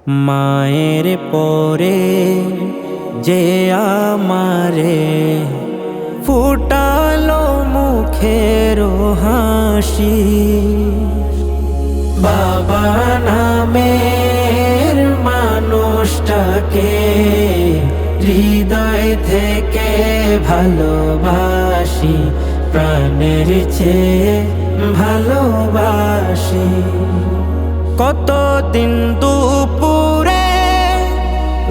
মায়ের পরে যে আমারে ফুটালো মুখের হাসি, বাবা নামের মানুষটাকে হৃদয় থেকে ভালোবাসি, প্রাণের চেয়ে ভালোবাসি। কতদিন দুপুরে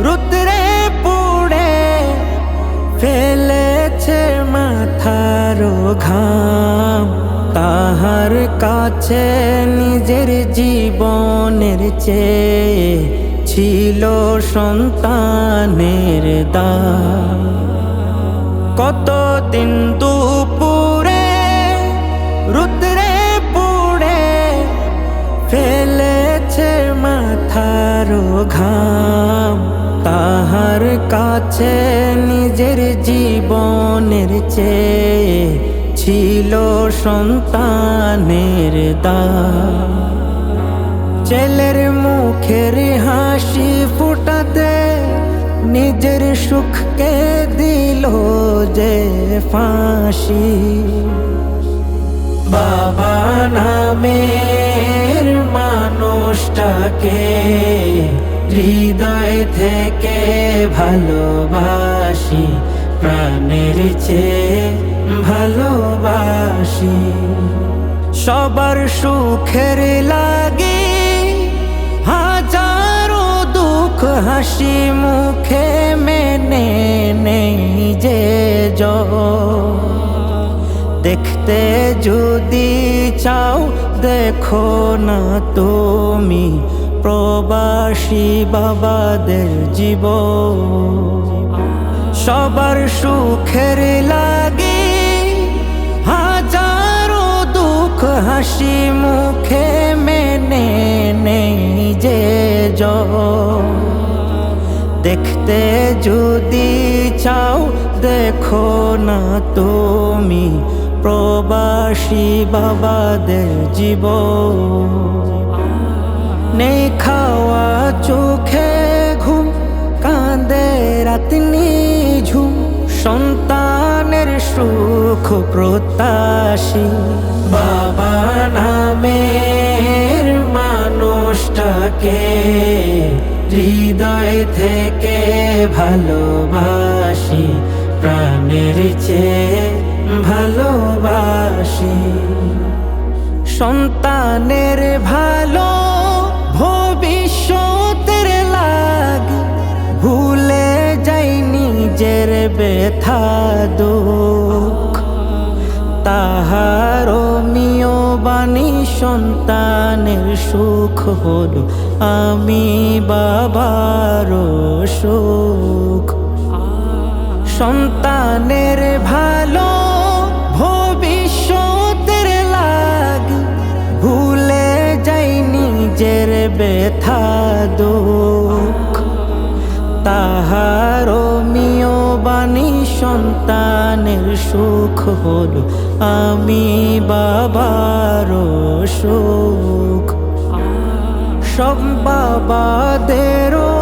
রুদ্রে পুড়ে ফেলেছে মাথার ঘাম, তাহার কাছে নিজের জীবনের চেয়ে ছিল সন্তানের দাম। কতদিন দুপুরে রুদ্রে পুড়ে ফেলেছে মাথার ঘাম, তাহার কাছে নিজের জীবনের চেয়ে ছিল সন্তানের দাম। ছেলের মুখের হাসি ফুটাতে নিজের সুখকে দিল যে ফাঁসি, বাবা নামের মানুষটাকে হৃদয় থেকে ভালোবাসি, প্রাণের চেয়ে ভালোবাসি। সবার সুখের লাগে হাজারো দুঃখ হাসি মুখে মেনে নেই যে দেখতে যদি চাও দেখো না তুমি প্রবাসী বাবাদের জীবন। সবার সুখের লাগে হাজারো দুঃখ হাসি মুখে মেনে নেই যে দেখতে যদি চাও দেখো না তুমি প্রবাসী বাবাদের জীবন। নেই খাওয়া চোখে ঘুম, কাঁদে রাত নিঝুম, সন্তানের সুখ প্রত্যাশী, বাবা নামের মানুষটাকে হৃদয় থেকে ভালোবাসি, প্রাণের চেয়ে ভালোবাসি। সন্তানের ভালো ভবিষ্যতের লাগ ভুলে যাই নিজের ব্যথা দুঃখ, তাহার মিও বাণী সন্তানের সুখ হলো আমি বাবার সুখ। সন্তানের ভালো ভবিষ্যতের লাগ ভুলে যাই নিজের ব্যথা দুঃখ, তাহার মিও বাণী সন্তানের সুখ হলো আমি বাবার সুখ। সব বাবাদেরও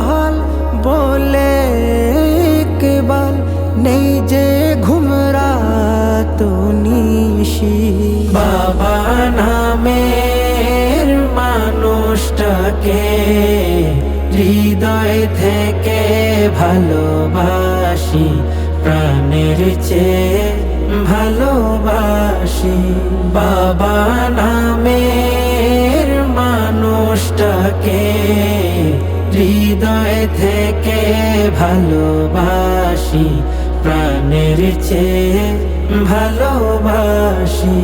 হাল বলে কেবল নেই যে ঘুম রাত নিশি, বাবা নামের মানুষটাকে হৃদয় থেকে ভালোবাসি, প্রাণের চেয়ে ভালোবাসি। বাবা নামের মানুষটাকে হৃদয় থেকে ভালোবাসি, প্রাণের চেয়ে ভালোবাসি।